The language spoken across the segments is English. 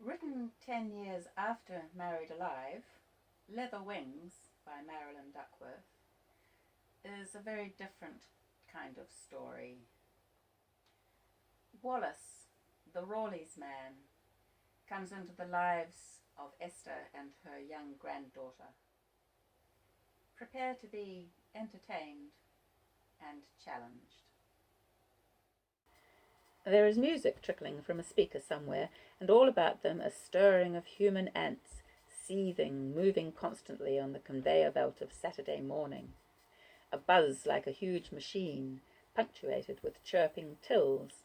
Written 10 years after Married Alive, Leather Wings by Marilyn Duckworth is a very different kind of story. Wallace, the Rawleys man, comes into the lives of Esther and her young granddaughter. Prepare to be entertained and challenged. There is music trickling from a speaker somewhere, and all about them a stirring of human ants, seething, moving constantly on the conveyor belt of Saturday morning. A buzz like a huge machine, punctuated with chirping tills.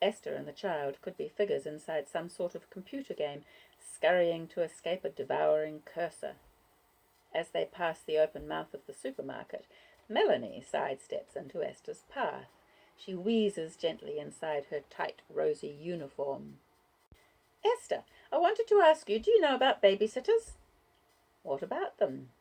Esther and the child could be figures inside some sort of computer game, scurrying to escape a devouring cursor. As they pass the open mouth of the supermarket, Melanie sidesteps into Esther's path. She wheezes gently inside her tight, rosy uniform. "Esther, I wanted to ask you, do you know about babysitters?" "What about them?"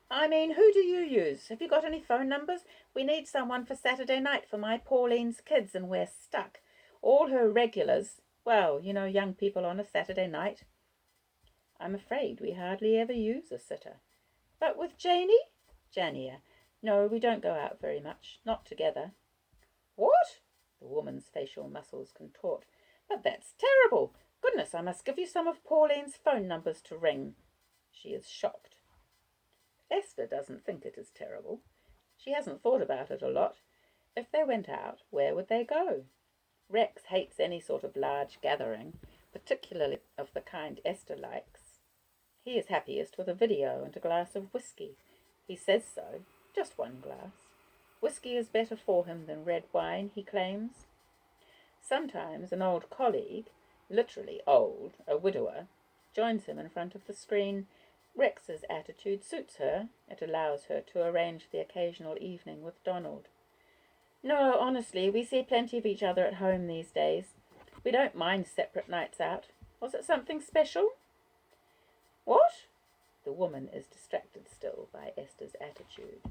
"I mean, who do you use? Have you got any phone numbers? We need someone for Saturday night for my Pauline's kids, and we're stuck. All her regulars, well, you know, young people on a Saturday night." "I'm afraid we hardly ever use a sitter." "But with Jania? No, we don't go out very much, not together." "What?" The woman's facial muscles contort. "But that's terrible. Goodness, I must give you some of Pauline's phone numbers to ring." She is shocked. Esther doesn't think it is terrible. She hasn't thought about it a lot. If they went out, where would they go? Rex hates any sort of large gathering, particularly of the kind Esther likes. He is happiest with a video and a glass of whiskey. He says so, just one glass. Whiskey is better for him than red wine, he claims. Sometimes an old colleague, literally old, a widower, joins him in front of the screen. Rex's attitude suits her. It allows her to arrange the occasional evening with Donald. "No, honestly, we see plenty of each other at home these days. We don't mind separate nights out. Was it something special?" "What?" The woman is distracted still by Esther's attitude.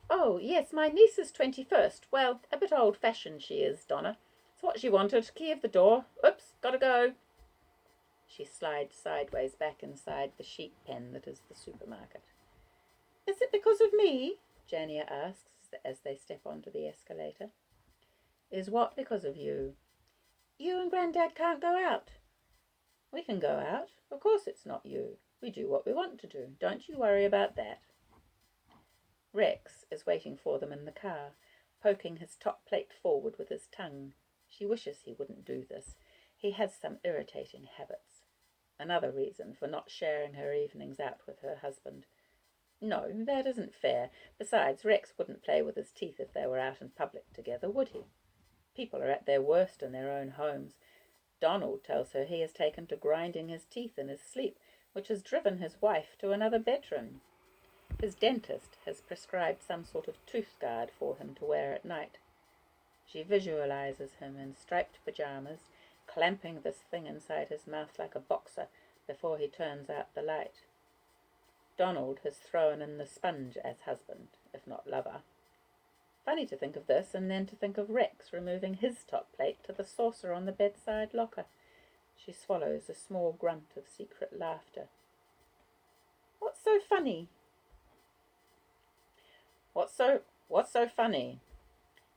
"Oh, yes, my niece's 21st. Well, a bit old-fashioned she is, Donna. It's what she wanted. Key of the door. Oops, gotta go." She slides sideways back inside the sheep pen that is the supermarket. "Is it because of me?" Jania asks as they step onto the escalator. "Is what because of you?" "You and Granddad can't go out." "We can go out. Of course it's not you. We do what we want to do. Don't you worry about that." Rex is waiting for them in the car, poking his top plate forward with his tongue. She wishes he wouldn't do this. He has some irritating habits. Another reason for not sharing her evenings out with her husband. No, that isn't fair. Besides, Rex wouldn't play with his teeth if they were out in public together, would he? People are at their worst in their own homes. Donald tells her he has taken to grinding his teeth in his sleep, which has driven his wife to another bedroom. His dentist has prescribed some sort of tooth guard for him to wear at night. She visualizes him in striped pajamas, clamping this thing inside his mouth like a boxer before he turns out the light. Donald has thrown in the sponge as husband, if not lover. Funny to think of this, and then to think of Rex removing his top plate to the saucer on the bedside locker. She swallows a small grunt of secret laughter. "What's so funny?" What's so funny?"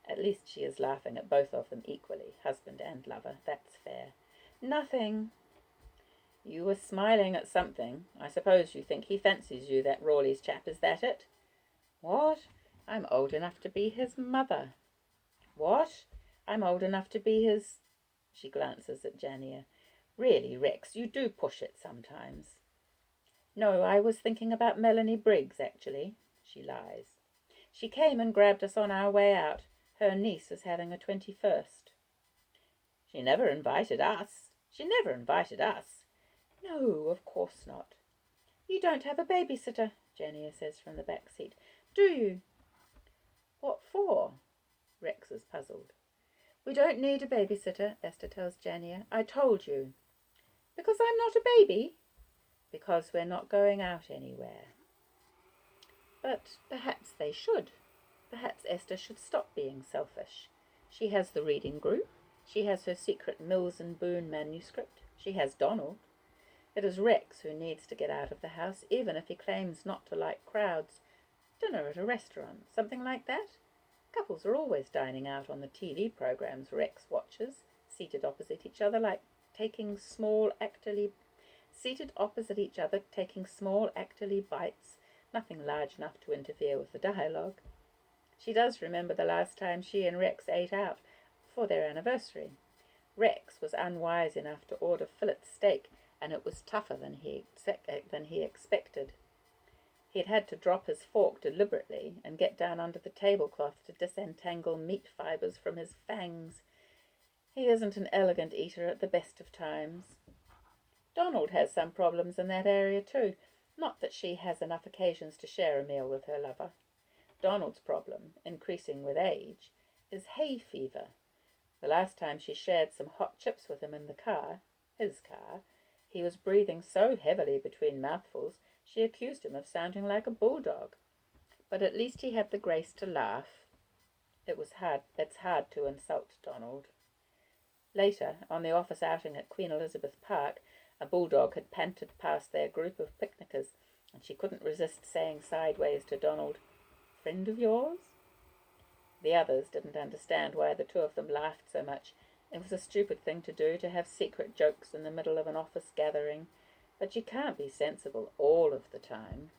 At least she is laughing at both of them equally, husband and lover. That's fair. "Nothing." "You were smiling at something. I suppose you think he fancies you, that Rawleys chap. Is that it?" "What? I'm old enough to be his mother." "What? I'm old enough to be his—" She glances at Jania. "Really, Rex, you do push it sometimes." "No, I was thinking about Melanie Briggs, actually." She lies. "She came and grabbed us on our way out. Her niece is having a 21st. "She never invited us." "She never invited us." "No, of course not." "You don't have a babysitter," Jania says from the back seat. "Do you?" "What for?" Rex is puzzled. "We don't need a babysitter," Esther tells Jania. "I told you." "Because I'm not a baby?" "Because we're not going out anywhere." But perhaps they should. Perhaps Esther should stop being selfish. She has the reading group. She has her secret Mills and Boon manuscript. She has Donald. It is Rex who needs to get out of the house, even if he claims not to like crowds. Dinner at a restaurant, something like that. Couples are always dining out on the TV programs Rex watches, seated opposite each other taking small actorly bites, nothing large enough to interfere with the dialogue. She does remember the last time she and Rex ate out for their anniversary. Rex was unwise enough to order fillet steak, and it was tougher than he expected. He'd had to drop his fork deliberately and get down under the tablecloth to disentangle meat fibres from his fangs. He isn't an elegant eater at the best of times. Donald has some problems in that area too. Not that she has enough occasions to share a meal with her lover. Donald's problem, increasing with age, is hay fever. The last time she shared some hot chips with him in the car, his car, he was breathing so heavily between mouthfuls she accused him of sounding like a bulldog. But at least he had the grace to laugh. It's hard to insult Donald. Later, on the office outing at Queen Elizabeth Park, a bulldog had panted past their group of picnickers, and she couldn't resist saying sideways to Donald, "Friend of yours?" The others didn't understand why the two of them laughed so much. It was a stupid thing to do, to have secret jokes in the middle of an office gathering, but you can't be sensible all of the time.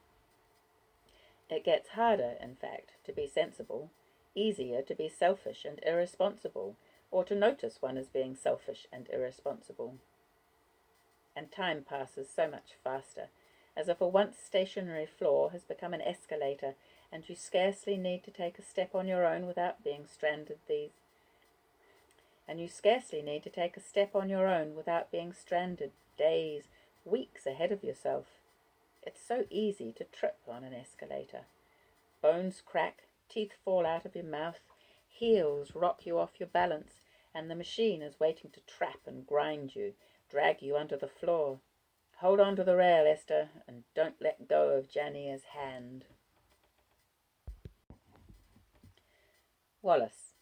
It gets harder, in fact, to be sensible, easier to be selfish and irresponsible, or to notice one as being selfish and irresponsible. And time passes so much faster, as if a once stationary floor has become an escalator, and you scarcely need to take a step on your own without being stranded days, weeks ahead of yourself. It's so easy to trip on an escalator. Bones crack, teeth fall out of your mouth, heels rock you off your balance, and the machine is waiting to trap and grind you, drag you under the floor. Hold on to the rail, Esther, and don't let go of Jania's hand. Wallace.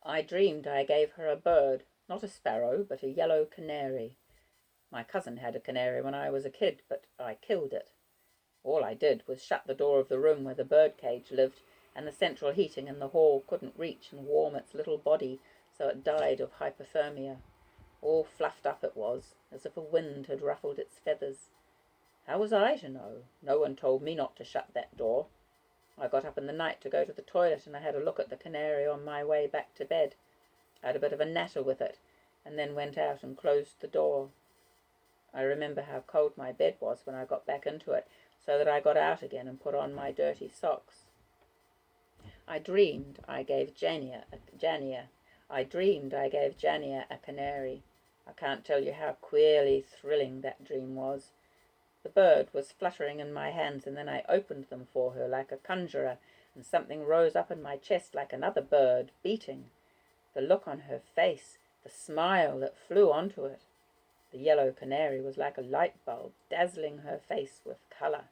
I dreamed I gave her a bird, not a sparrow, but a yellow canary. My cousin had a canary when I was a kid, but I killed it. All I did was shut the door of the room where the bird cage lived, and the central heating in the hall couldn't reach and warm its little body, so it died of hypothermia. All fluffed up it was, as if a wind had ruffled its feathers. How was I to know? No one told me not to shut that door. I got up in the night to go to the toilet, and I had a look at the canary on my way back to bed. I had a bit of a natter with it, and then went out and closed the door. I remember how cold my bed was when I got back into it, so that I got out again and put on my dirty socks. I dreamed I gave Jania a canary. I can't tell you how queerly thrilling that dream was. The bird was fluttering in my hands, and then I opened them for her like a conjurer, and something rose up in my chest like another bird, beating. The look on her face, the smile that flew onto it. The yellow canary was like a light bulb, dazzling her face with colour.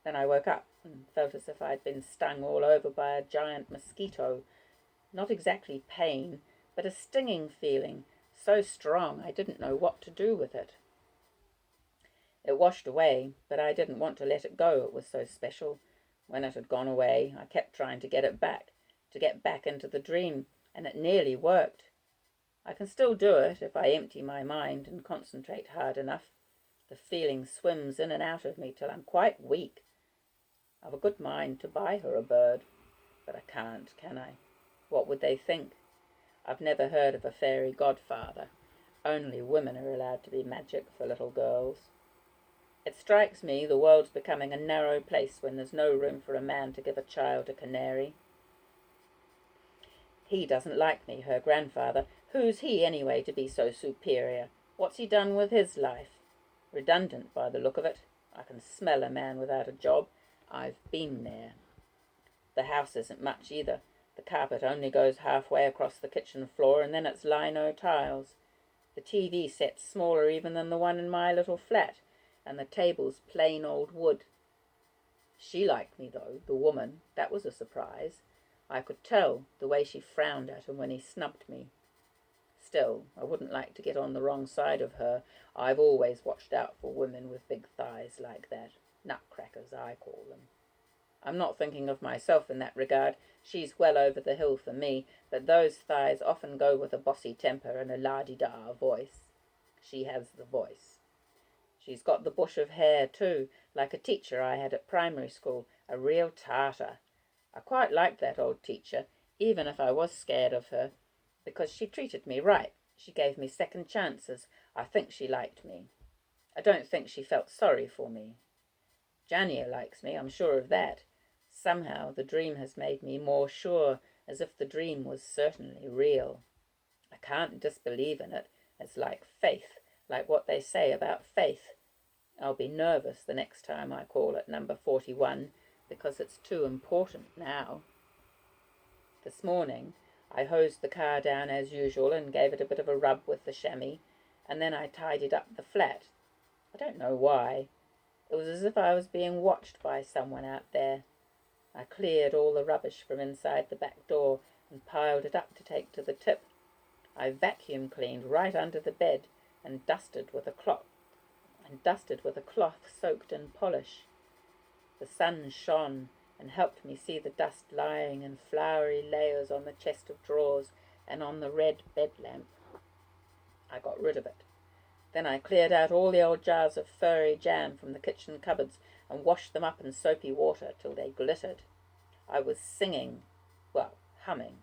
Then I woke up and felt as if I'd been stung all over by a giant mosquito. Not exactly pain, but a stinging feeling, so strong I didn't know what to do with it. It washed away, but I didn't want to let it go, it was so special. When it had gone away, I kept trying to get back into the dream, and it nearly worked. I can still do it if I empty my mind and concentrate hard enough. The feeling swims in and out of me till I'm quite weak. I've a good mind to buy her a bird, but I can't, can I? What would they think? I've never heard of a fairy godfather. Only women are allowed to be magic for little girls. It strikes me the world's becoming a narrow place when there's no room for a man to give a child a canary. He doesn't like me, her grandfather. Who's he, anyway, to be so superior? What's he done with his life? Redundant, by the look of it. I can smell a man without a job. I've been there. The house isn't much either. The carpet only goes halfway across the kitchen floor, and then it's lino tiles. The TV set's smaller even than the one in my little flat, and the table's plain old wood. She liked me, though, the woman. That was a surprise. I could tell the way she frowned at him when he snubbed me. Still, I wouldn't like to get on the wrong side of her. I've always watched out for women with big thighs like that. Nutcrackers, I call them. I'm not thinking of myself in that regard. She's well over the hill for me, but those thighs often go with a bossy temper and a la-di-da voice. She has the voice. She's got the bush of hair, too, like a teacher I had at primary school, a real tartar. I quite liked that old teacher, even if I was scared of her, because she treated me right. She gave me second chances. I think she liked me. I don't think she felt sorry for me. Jania likes me, I'm sure of that. Somehow the dream has made me more sure, as if the dream was certainly real. I can't disbelieve in it. It's like faith, like what they say about faith. I'll be nervous the next time I call at number 41, because it's too important now. This morning I hosed the car down as usual and gave it a bit of a rub with the chamois, and then I tidied up the flat. I don't know why. It was as if I was being watched by someone out there. I cleared all the rubbish from inside the back door and piled it up to take to the tip. I vacuum cleaned right under the bed and dusted with a cloth soaked in polish. The sun shone and helped me see the dust lying in flowery layers on the chest of drawers and on the red bed lamp. I got rid of it. Then I cleared out all the old jars of furry jam from the kitchen cupboards and washed them up in soapy water till they glittered. I was singing, well, humming.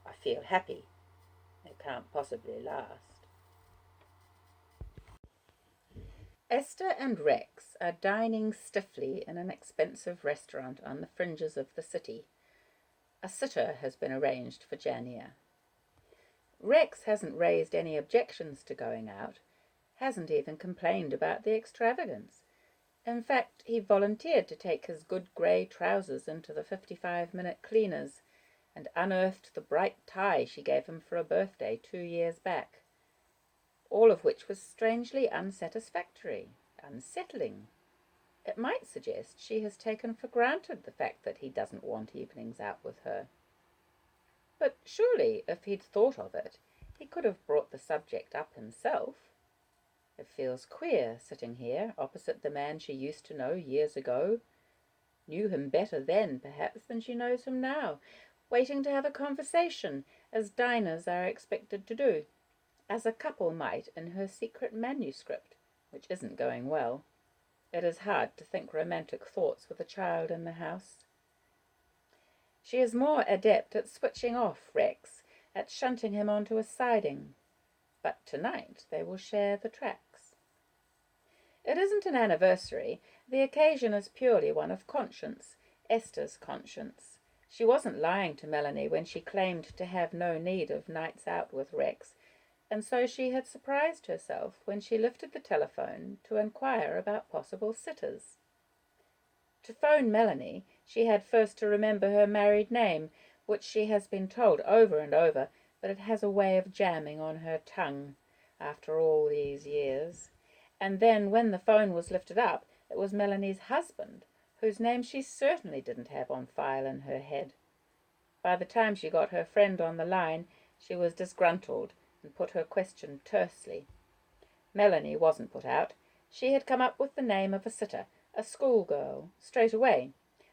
I feel happy. It can't possibly last. Esther and Rex are dining stiffly in an expensive restaurant on the fringes of the city. A sitter has been arranged for Jania. Rex hasn't raised any objections to going out, hasn't even complained about the extravagance. In fact, he volunteered to take his good grey trousers into the 55-minute cleaners and unearthed the bright tie she gave him for a birthday 2 years back. All of which was strangely unsatisfactory, unsettling. It might suggest she has taken for granted the fact that he doesn't want evenings out with her. But surely, if he'd thought of it, he could have brought the subject up himself. It feels queer sitting here opposite the man she used to know years ago, knew him better then, perhaps, than she knows him now, waiting to have a conversation, as diners are expected to do, as a couple might in her secret manuscript, which isn't going well. It is hard to think romantic thoughts with a child in the house. She is more adept at switching off Rex, at shunting him onto a siding. But tonight they will share the tracks. It isn't an anniversary. The occasion is purely one of conscience, Esther's conscience. She wasn't lying to Melanie when she claimed to have no need of nights out with Rex, and so she had surprised herself when she lifted the telephone to inquire about possible sitters. To phone Melanie, she had first to remember her married name, which she has been told over and over, but it has a way of jamming on her tongue after all these years. And then when the phone was lifted up, it was Melanie's husband, whose name she certainly didn't have on file in her head. By the time she got her friend on the line, she was disgruntled and put her question tersely. Melanie wasn't put out. She had come up with the name of a sitter, a schoolgirl, straight away,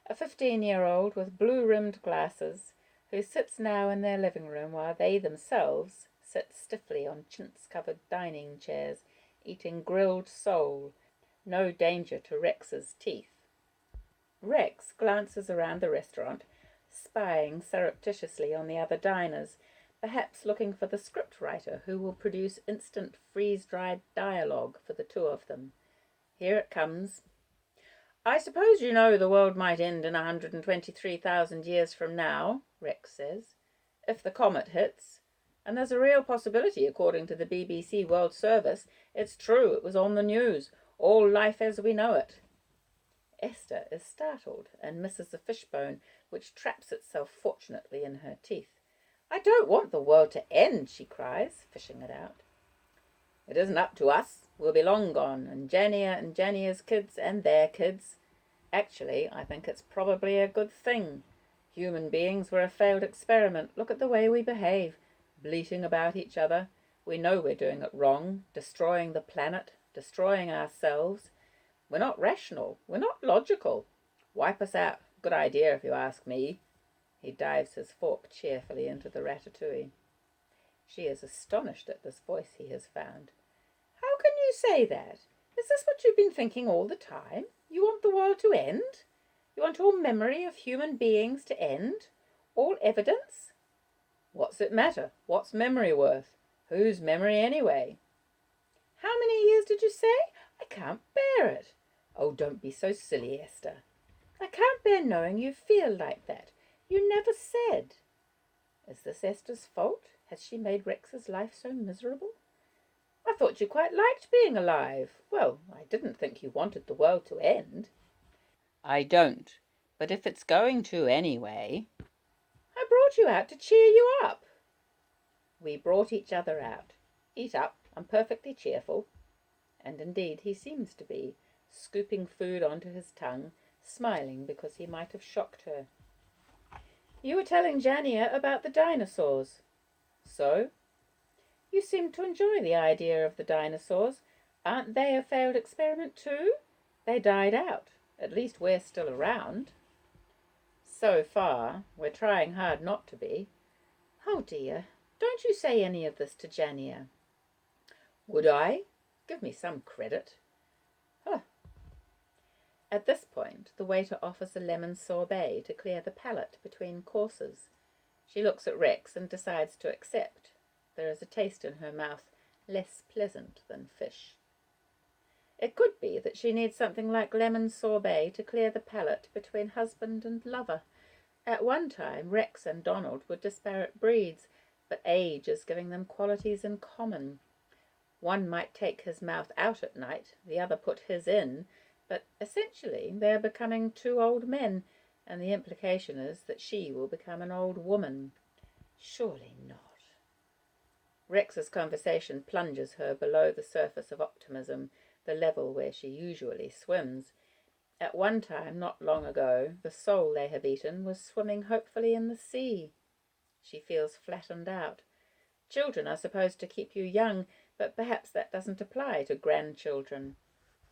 a 15-year-old with blue-rimmed glasses, who sits now in their living room while they themselves sit stiffly on chintz-covered dining chairs, eating grilled sole, no danger to Rex's teeth. Rex glances around the restaurant, spying surreptitiously on the other diners, perhaps looking for the scriptwriter who will produce instant freeze-dried dialogue for the two of them. Here it comes. "I suppose you know the world might end in 123,000 years from now," Rex says, "if the comet hits. And there's a real possibility, according to the BBC World Service. It's true, it was on the news. All life as we know it." Esther is startled and misses a fishbone, which traps itself fortunately in her teeth. "I don't want the world to end," she cries, fishing it out. "It isn't up to us. We'll be long gone, and Jania's kids and their kids. Actually, I think it's probably a good thing. Human beings were a failed experiment. Look at the way we behave, bleating about each other. We know we're doing it wrong, destroying the planet, destroying ourselves. We're not rational. We're not logical. Wipe us out. Good idea, if you ask me. He dives his fork cheerfully into the ratatouille. She is astonished at this voice he has found. How can you say that? Is this what you've been thinking all the time? You want the world to end? You want all memory of human beings to end? All evidence? What's it matter? What's memory worth? Whose memory anyway? How many years did you say? I can't bear it. Oh, don't be so silly, Esther. I can't bear knowing you feel like that. You never said. Is this Esther's fault? Has she made Rex's life so miserable? I thought you quite liked being alive. Well, I didn't think you wanted the world to end. I don't, but if it's going to anyway. I brought you out to cheer you up. We brought each other out. Eat up, I'm perfectly cheerful. And indeed he seems to be, scooping food onto his tongue, smiling because he might have shocked her. You were telling Jania about the dinosaurs. So? You seem to enjoy the idea of the dinosaurs. Aren't they a failed experiment too? They died out. At least we're still around. So far. We're trying hard not to be. Oh dear, don't you say any of this to Jania. Would I? Give me some credit. Huh. At this point, the waiter offers a lemon sorbet to clear the palate between courses. She looks at Rex and decides to accept. There is a taste in her mouth less pleasant than fish. It could be that she needs something like lemon sorbet to clear the palate between husband and lover. At one time, Rex and Donald were disparate breeds, but age is giving them qualities in common. One might take his mouth out at night, the other put his in, but essentially they are becoming two old men, and the implication is that she will become an old woman. Surely not. Rex's conversation plunges her below the surface of optimism, the level where she usually swims. At one time, not long ago, the sole they have eaten was swimming hopefully in the sea. She feels flattened out. Children are supposed to keep you young, but perhaps that doesn't apply to grandchildren.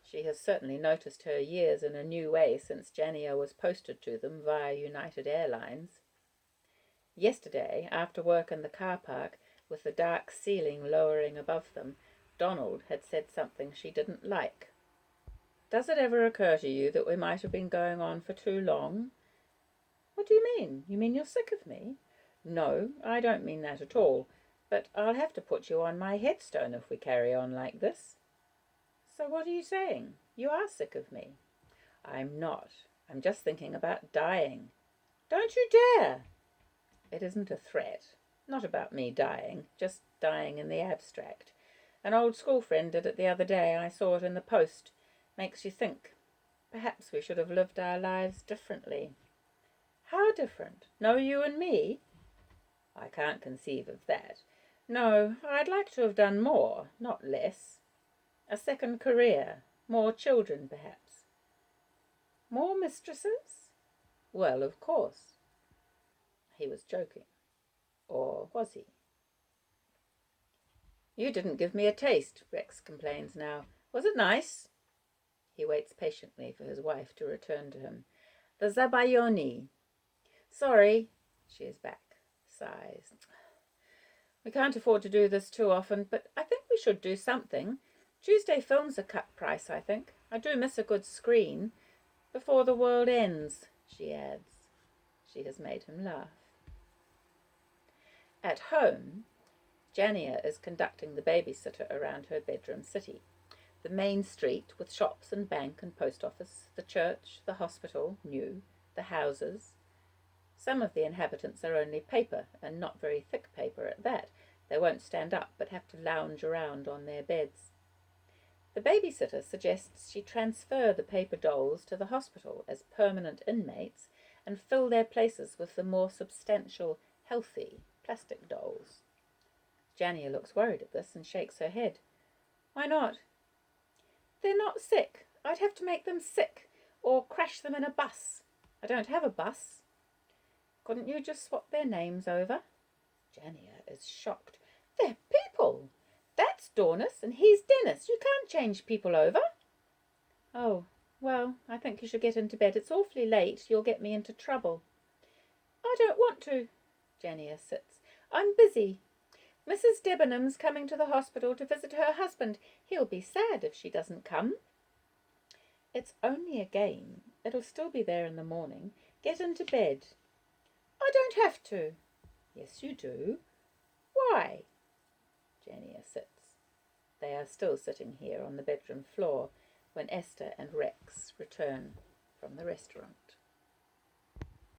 She has certainly noticed her years in a new way since Jania was posted to them via United Airlines. Yesterday, after work in the car park, with the dark ceiling lowering above them, Donald had said something she didn't like. Does it ever occur to you that we might have been going on for too long? What do you mean? You mean you're sick of me? No, I don't mean that at all, but I'll have to put you on my headstone if we carry on like this. So what are you saying? You are sick of me. I'm not. I'm just thinking about dying. Don't you dare! It isn't a threat. Not about me dying, just dying in the abstract. An old school friend did it the other day. I saw it in the post. Makes you think. Perhaps we should have lived our lives differently. How different? No you and me? I can't conceive of that. No, I'd like to have done more, not less. A second career, more children, perhaps. More mistresses? Well, of course. He was joking. Or was he? You didn't give me a taste, Rex complains now. Was it nice? He waits patiently for his wife to return to him. The zabayoni. Sorry. She is back. Sighs. We can't afford to do this too often, but I think we should do something. Tuesday films are cut price, I think. I do miss a good screen. Before the world ends, she adds. She has made him laugh. At home, Jania is conducting the babysitter around her bedroom city. The main street with shops and bank and post office, the church, the hospital, new, the houses. Some of the inhabitants are only paper, and not very thick paper at that. They won't stand up, but have to lounge around on their beds. The babysitter suggests she transfer the paper dolls to the hospital as permanent inmates and fill their places with the more substantial, healthy plastic dolls. Jania looks worried at this and shakes her head. Why not? They're not sick. I'd have to make them sick, or crash them in a bus. I don't have a bus. Couldn't you just swap their names over? Jania is shocked. They're people. That's Dornis and he's Dennis. You can't change people over. Oh, well, I think you should get into bed. It's awfully late. You'll get me into trouble. I don't want to. Jania sits. I'm busy. Mrs. Debenham's coming to the hospital to visit her husband. He'll be sad if she doesn't come. It's only a game. It'll still be there in the morning. Get into bed. I don't have to. Yes, you do. Why? Jania sits. They are still sitting here on the bedroom floor when Esther and Rex return from the restaurant.